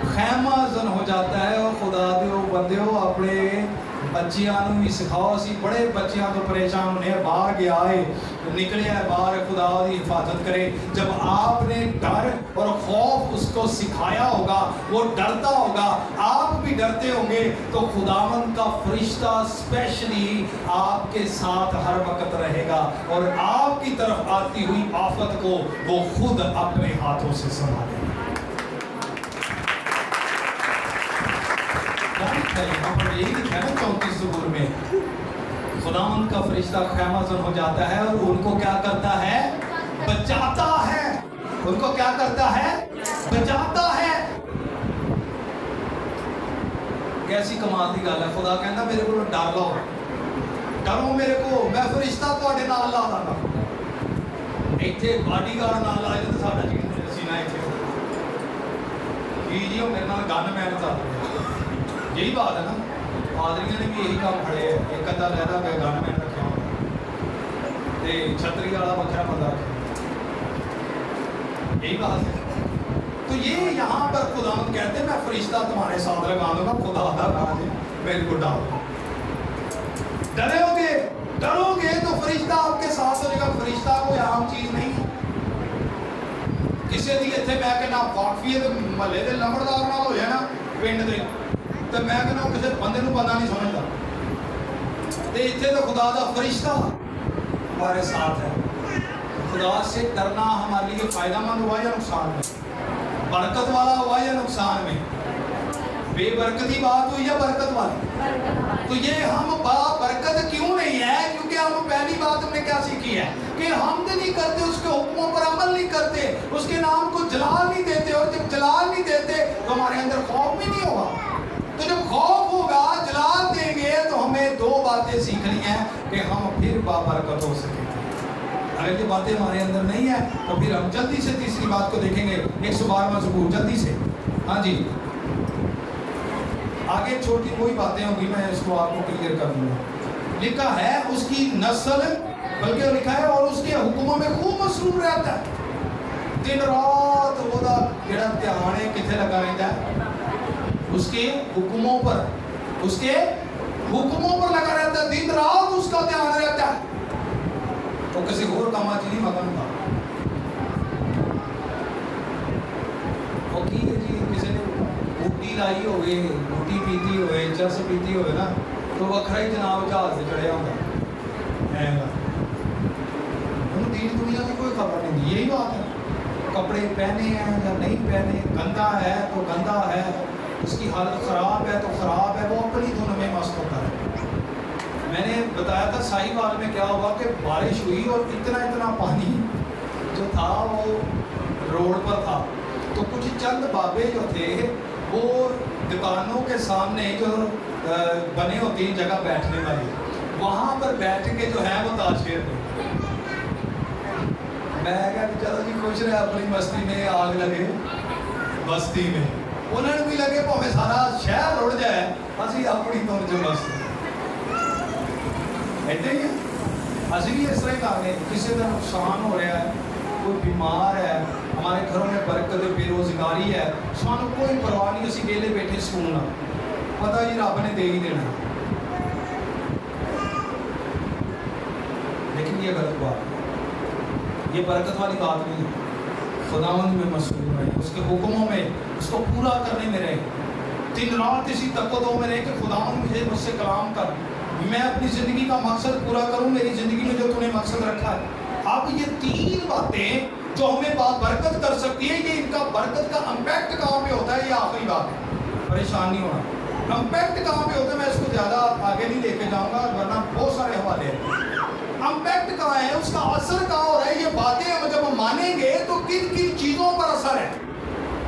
[SPEAKER 2] खैमा जन हो जाता है। और खुदा दो बंदे अपने बच्चियां भी सिखाओ, असी बड़े बच्चियां तो परेशान होने बाहर गया है, निकले है बाहर, खुदा की हिफाजत करे। जब आपने डर और खौफ उसको सिखाया होगा, वो डरता होगा, आप भी डरते होंगे, तो खुदावंद का फरिश्ता स्पेशली आपके साथ हर वक्त रहेगा और आपकी तरफ आती हुई आफत को वो खुद अपने हाथों से संभालेगा। यहाँ पर यही लिखा है ना 34 ज़बूर में, खुदावंद का फरिश्ता खैमाज़न हो जाता है और उनको क्या करता है? बचाता है। उनको क्या करता है? बचाता है। कैसी कमाल की गल है। खुदा कहता मेरे को डर लो, डरो मेरे को, मैं फरिश्ता तुहाडे नाल ला दांगा। इत्थे बॉडीगार्ड नाल ला जाए तो साडा जी सीना इत्थे जी मेरे नाल गनमैन चल रहे, यही बात है ना। पादरियों ने भी यही काम खड़े है, एक अद्धा लहरा गया गनमैन रखा ते छतरी वाला बखरा बंदा रखा, यही बात है। तो ये यहाँ पर खुदावंद कहते हैं मैं फरिश्ता तुम्हारे साथ लगा दूंगा। खुदा दा राज मेरे को डालो, डरोगे डरोगे तो फरिश्ता आपके साथ हो जाएगा। फरिश्ता कोई आम चीज नहीं है। किसी की इतने बह के ना वाकफी महल्ले के लंबड़दार नाल हो जाए ना पिंड के, तो मैं कहना किसी बंदे को पता नहीं समझता। तो इतने तो खुदा का फरिश्ता हमारे साथ है। खुदा से डरना हमारे लिए फायदेमंद हुआ या नुकसान में? बरकत वाला हुआ या नुकसान में? बेबरकती बात हुई या बरकत वाली? तो ये हम बरकत क्यों नहीं है? क्योंकि हम पहली बात हमने क्या सीखी है कि हम तो नहीं करते, उसके हुक्मों पर अमल नहीं करते, उसके नाम को जलाल नहीं देते। और जब जलाल नहीं देते तो हमारे अंदर खौफ भी नहीं होगा। तो जब खौफ होगा, जलाल देंगे, तो हमें दो बातें सीखनी है कि हम फिर बाबरकत हो सकेंगे। अगर ये बातें हमारे अंदर नहीं है तो फिर हम जल्दी से तीसरी बात को देखेंगे। 112वां ज़बूर जल्दी से, हाँ जी, आगे छोटी कोई बातें होंगी, मैं इसको आपको क्लियर कर दूंगा। लिखा है उसकी नस्ल, बल्कि लिखा है और उसके हुक्मों में खूब मसरूफ रहता है। दिन रात वो जेड़ा ध्यान है किथे लगा रहता है? उसके हुक्मों पर, उसके हुक्मों पर लगा रहता है, दिन रात उसका ध्यान रहता है। तो किसी और कामा च नहीं मगन था। और की है जी, किसी ने बूटी लाई होवे, बूटी पीती होवे, चरस पीती होवे ना, तो वखरा ही जनाब जहाज से चढ़िया होगा। दीन दुनिया की कोई खबर नहीं। यही बात है, कपड़े पहने हैं या नहीं पहने, गंदा है तो गंदा है, उसकी हालत ख़राब है तो ख़राब है, वो अपनी धुन में मस्त होता है। मैंने बताया था साहिवाल में क्या हुआ कि बारिश हुई और इतना पानी जो था वो रोड पर था। तो कुछ चंद बाबे जो थे वो दुकानों के सामने जो बने होती हैं जगह बैठने वाली, वहाँ पर बैठ के जो है वो ताश खेल रहे। मैं क्या चलो जी खुश रहे, अपनी मस्ती में आग लगे बस्ती में, उन्होंने भी लगे भावें सारा शहर उड़ जाए, असी अपनी धुन च मस्त। ऐसे ही है, असी भी इस तरह कर रहे। किसी का नुकसान हो रहा है, कोई बीमार है, हमारे घरों में बरकत बेरोजगारी है, सानू कोई परवाह नहीं, असी वेले बैठे सुनना, पता जी रब ने दे ही देना। लेकिन ये गलत बात है, ये बरकत वाली बात नहीं है। खुदावंद में मसरूर रहे, उसके हुक्मों में उसको पूरा करने में रहे, दिन रात इसी तकद्दो में रहे कि खुदावंद मुझे मुझसे कलाम कर, मैं अपनी ज़िंदगी का मकसद पूरा करूं, मेरी ज़िंदगी में जो तूने मकसद रखा है। अब ये तीन बातें जो हमें बरकत कर सकती है, ये इनका बरकत का इम्पैक्ट कहाँ पे होता है, ये आखिरी बात है, परेशान नहीं होना। इम्पैक्ट कहाँ पे होता है, मैं इसको ज़्यादा आगे नहीं लेके जाऊँगा वरना बहुत सारे हवाले हैं। इम्पैक्ट कहाँ है, उसका असर कहाँ हो रहा है, ये बातें हम जब हम मानेंगे तो किन किन चीज़ों पर असर है।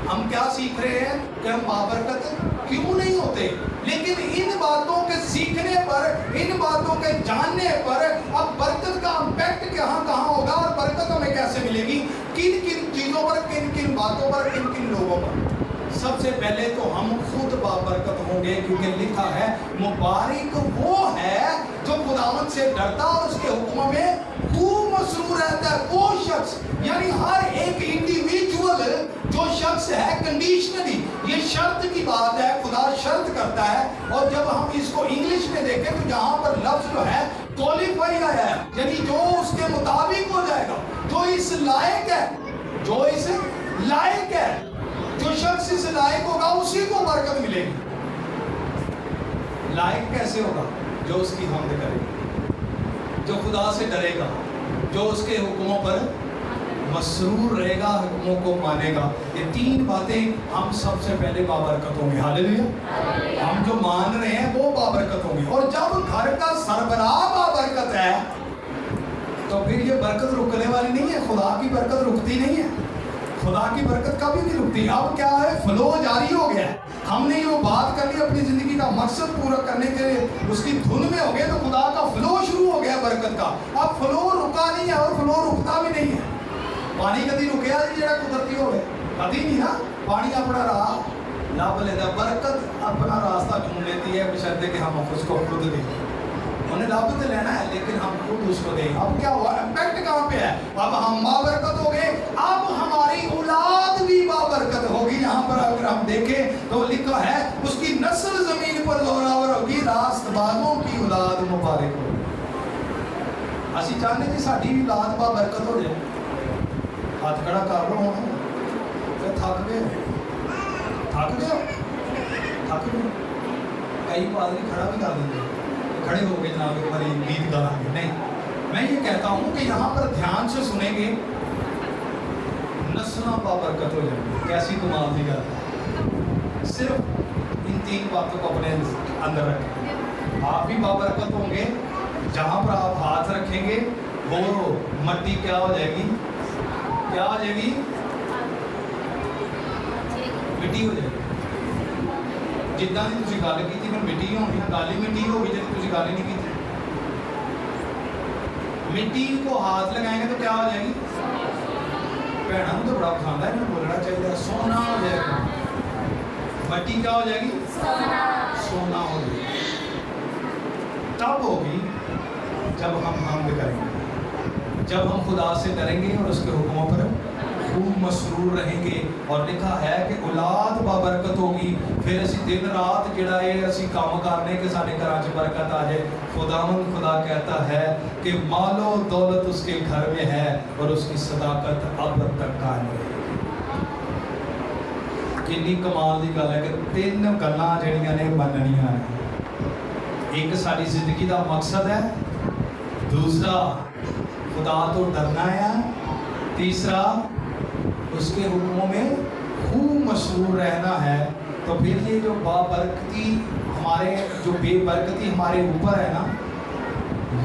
[SPEAKER 2] हम क्या सीख रहे हैं कि हम बाबरकत क्यों नहीं होते, लेकिन इन बातों के सीखने पर, इन बातों के जानने पर अब बरकत का इम्पैक्ट कहाँ कहाँ होगा और बरकत हमें कैसे मिलेगी, किन किन चीज़ों पर, किन किन बातों पर, किन किन लोगों पर। सबसे पहले तो हम खुद बाबरकत होंगे, क्योंकि लिखा है मुबारक वो है जो खुदावंद से डरता और उसके हुक्म में खूब मसरूर रहता है। वो शख्स, यानी हर एक इंडिविजुअल जो शख्स है, कंडीशनली, ये शर्त की बात है, खुदा शर्त करता है। और जब हम इसको इंग्लिश में देखें तो यहाँ पर लफ्ज जो है क्वालिफाई आया है, यानी जो उसके मुताबिक हो जाएगा, जो इस लायक है, जो इस लायक है, जो शख्स इस लायक होगा उसी को बरकत मिलेगी। लायक कैसे होगा? जो उसकी हमद करेगा, जो खुदा से डरेगा, जो उसके हुक्मों पर मसरूर रहेगा, हुक्मों को मानेगा। ये तीन बातें हम सबसे पहले बाबरकत होंगे। हालेलुया। हम जो मान रहे हैं वो बाबरकत होंगे। और जब घर का सरबराह बाबरकत है तो फिर ये बरकत रुकने वाली नहीं है, खुदा की बरकत रुकती नहीं है, खुदा की बरकत कभी नहीं रुकती। अब क्या है, फ्लो जारी हो गया है, हमने ये बात कर ली, अपनी ज़िंदगी का मकसद पूरा करने के लिए उसकी धुन में हो गए तो खुदा का फ्लो शुरू हो गया बरकत का। अब फ्लो रुका नहीं है और फ्लो रुकता भी नहीं है। पानी कभी रुकया जी जरा कुदरती हो गए, कभी नहीं ना, पानी अपना राह लभ लेता, बरकत अपना रास्ता ढूंढ लेती है, बशर्ते कि हम उसको खुद दें। उन्हें लभ तो लेना है लेकिन हम खुद उसको दें। अब क्या हुआ, इम्पैक्ट कहाँ पे है, अब हम बाबरकत हो गए, अब हमारी औलाद भी बाबरकत होगी। यहाँ पर अगर हम देखें तो लिखा है उसकी नस्ल जमीन पर जोरावर होगी, रास्तबाजों की औलाद मुबारक होगी। असी चाहते कि साड़ी भी औलाद बाबरकत हो जाए। हाथ खड़ा कर लो, थक गए, थक गए, थक गए। कई पादरी खड़ा भी कर देंगे, खड़े हो गए जनाब एक बारी गीत गा लेंगे। नहीं, मैं ये कहता हूँ कि यहाँ पर ध्यान से सुनेंगे, नस्लां बाबरकत हो जाएंगी। कैसी कमाल की गल है। सिर्फ इन तीन बातों को अपने अंदर रखें, आप भी बाबरकत होंगे। जहाँ पर आप हाथ रखेंगे वो मट्टी क्या हो जाएगी, क्या हो जाएगी, मिट्टी हो जाएगी। जिद्दां दी तुसीं गल कीती फिर मिट्टी होनी है, गल ही मिट्टी होगी जब तुसीं गल ही नहीं की। मिट्टी को हाथ लगाएंगे तो क्या हो जाएगी, भैनों को तो बड़ा पसंद है, इन्हें बोलना चाहिए, सोना हो जाएगा। मिट्टी क्या हो जाएगी, सोना हो जाएगी। तब होगी जब हम हमद करेंगे, जब हम खुदा से डरेंगे और उसके हुक्मों पर खूब मसरूर रहेंगे। और लिखा है कि औलाद बाबरकत होगी। फिर असी दिन रात जिहड़ा है असी काम करने के साडे घरां च बरकत आ जाए। खुदावंद खुदा कहता है कि मालो दौलत उसके घर में है और उसकी सदाकत अब तक कायम रहेगी। कितनी कमाल की गल है कि तीन गल्लां जिहड़ियां ने मननियां ने। एक साडी जिंदगी का मकसद है, दूसरा खुदा तो डरना है, तीसरा उसके हुक्मों में खूब मशहूर रहना है। तो फिर ये जो बाबरकती हमारे, जो बेबरकती हमारे ऊपर है ना,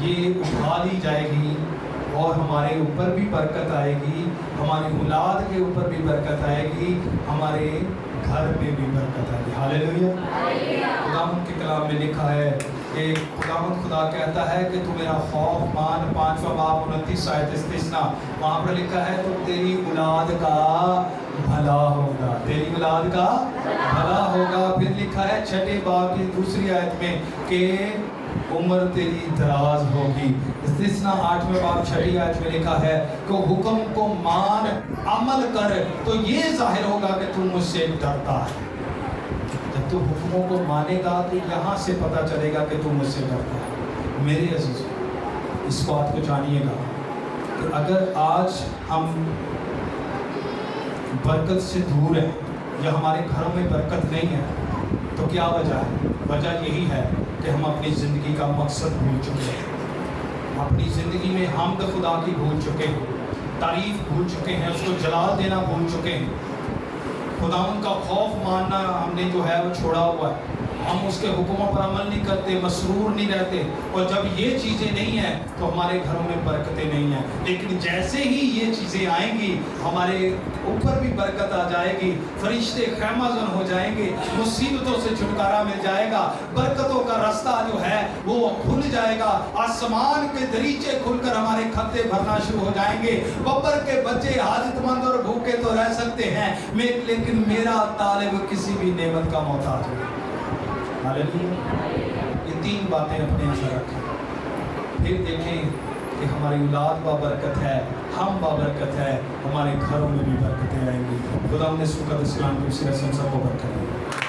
[SPEAKER 2] ये उठा ली जाएगी और हमारे ऊपर भी बरकत आएगी, हमारी औलाद के ऊपर भी बरकत आएगी, हमारे घर में भी बरकत आएगी। हालेलुया। खुदावंद के कलाम में लिखा है कि खुदावंद खुदा कहता है कि तू मेरा खौफ मान, 5वां बाब 29 आयत इस्तिस्ना, वहाँ पर लिखा है तो तेरी औलाद का भला होगा, तेरी औलाद का भला होगा। फिर लिखा है 6 बाब की 2 आयत में कि उम्र तेरी दराज होगी। इस्तिस्ना 8वें बाब 6 आयत में लिखा है कि हुक्म को मान, अमल कर तो ये जाहिर होगा कि तू मुझसे डरता है। जब तू हुक्मों को मानेगा तो यहाँ से पता चलेगा कि तू मुझसे डरता है। मेरे अजीजों, اس بات کو جانیے گا کہ اگر آج ہم برکت سے دور ہیں یا ہمارے گھروں میں برکت نہیں ہے تو کیا وجہ ہے؟ وجہ یہی ہے کہ ہم اپنی زندگی کا مقصد بھول چکے ہیں، اپنی زندگی میں حمد خدا کی بھول چکے ہیں، تعریف بھول چکے ہیں، اس کو جلال دینا بھول چکے ہیں، خداوند کا خوف ماننا ہم نے جو ہے وہ چھوڑا ہوا ہے، ہم اس کے حکموں پر عمل نہیں کرتے، مسرور نہیں رہتے، اور جب یہ چیزیں نہیں ہیں تو ہمارے گھروں میں برکتیں نہیں ہیں۔ لیکن جیسے ہی یہ چیزیں آئیں گی ہمارے اوپر بھی برکت آ جائے گی، فرشتے خیمہ زن ہو جائیں گے، مصیبتوں سے چھٹکارا مل جائے گا، برکتوں کا رستہ جو ہے وہ کھل جائے گا، آسمان کے دریچے کھل کر ہمارے کھتے بھرنا شروع ہو جائیں گے۔ ببر کے بچے حاجت مند اور بھوکے تو رہ سکتے ہیں لیکن میرا طالب کسی بھی نعمت کا محتاج ہے۔ یہ تین باتیں اپنے اندر رکھیں، پھر دیکھیں کہ ہماری اولاد بابرکت ہے، ہم بابرکت ہے، ہمارے گھروں میں بھی برکتیں آئیں گی۔ خدا ہم نے اس وقت اسلام کی سب کو برکت دے۔